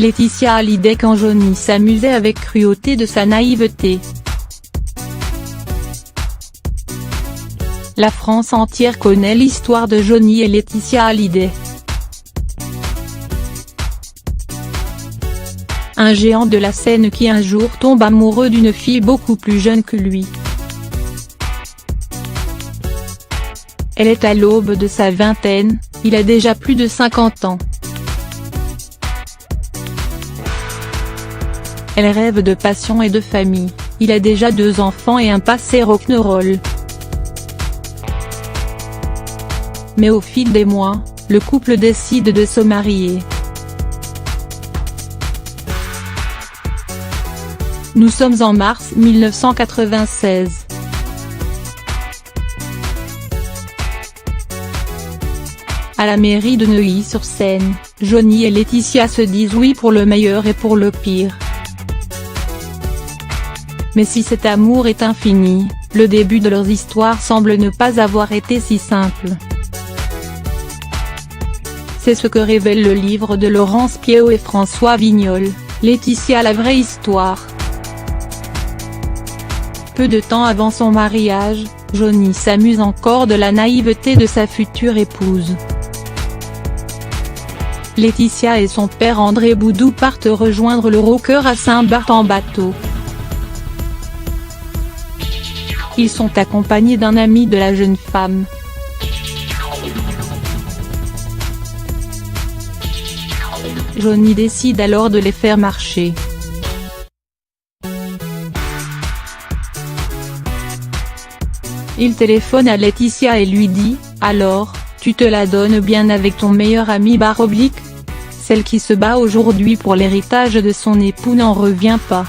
Laetitia Hallyday quand Johnny s'amusait avec cruauté de sa naïveté. La France entière connaît l'histoire de Johnny et Laetitia Hallyday. Un géant de la scène qui un jour tombe amoureux d'une fille beaucoup plus jeune que lui. Elle est à l'aube de sa vingtaine, il a déjà plus de 50 ans. Elle rêve de passion et de famille, il a déjà 2 enfants et un passé rock'n'roll. Mais au fil des mois, le couple décide de se marier. Nous sommes en mars 1996. À la mairie de Neuilly-sur-Seine, Johnny et Laetitia se disent oui pour le meilleur et pour le pire. Mais si cet amour est infini, le début de leur histoire semble ne pas avoir été si simple. C'est ce que révèle le livre de Laurence Piéau et François Vignol, Laetitia la vraie histoire. Peu de temps avant son mariage, Johnny s'amuse encore de la naïveté de sa future épouse. Laetitia et son père André Boudou partent rejoindre le rocker à Saint-Barth en bateau. Ils sont accompagnés d'un ami de la jeune femme. Johnny décide alors de les faire marcher. Il téléphone à Laetitia et lui dit « Alors, tu te la donnes bien avec ton meilleur ami /, celle qui se bat aujourd'hui pour l'héritage de son époux n'en revient pas ».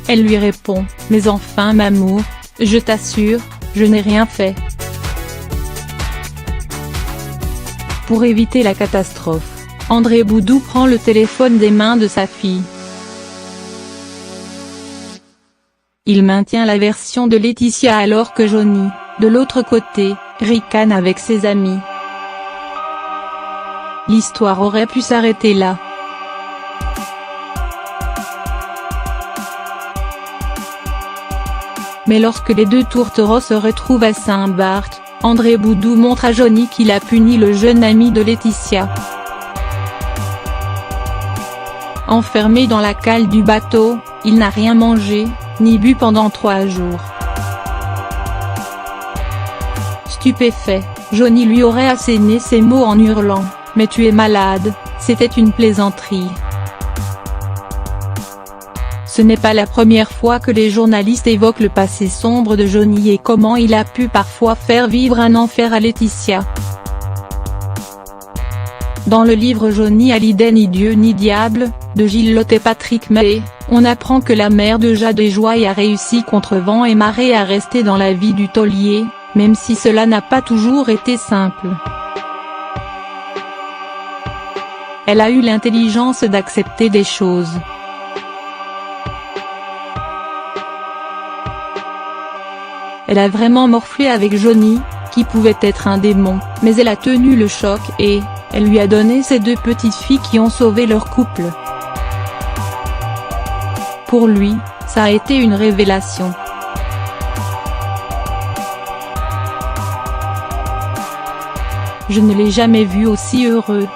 Elle lui répond « Mais enfin m'amour, je t'assure, je n'ai rien fait ». Pour éviter la catastrophe, André Boudou prend le téléphone des mains de sa fille. Il maintient la version de Laetitia alors que Johnny, de l'autre côté, ricane avec ses amis. L'histoire aurait pu s'arrêter là. Mais lorsque les 2 tourtereaux se retrouvent à Saint-Barth, André Boudou montre à Johnny qu'il a puni le jeune ami de Laetitia. Enfermé dans la cale du bateau, il n'a rien mangé, ni bu pendant 3 jours. Stupéfait, Johnny lui aurait asséné ces mots en hurlant « Mais tu es malade », c'était une plaisanterie. Ce n'est pas la première fois que les journalistes évoquent le passé sombre de Johnny et comment il a pu parfois faire vivre un enfer à Laetitia. Dans le livre Johnny Hallyday ni Dieu ni diable, de Gilles Lotte et Patrick Mahé, on apprend que la mère de Jade et Joy a réussi contre vent et marée à rester dans la vie du taulier, même si cela n'a pas toujours été simple. Elle a eu l'intelligence d'accepter des choses. Elle a vraiment morflé avec Johnny, qui pouvait être un démon, mais elle a tenu le choc et, elle lui a donné ses 2 petites filles qui ont sauvé leur couple. Pour lui, ça a été une révélation. Je ne l'ai jamais vu aussi heureux.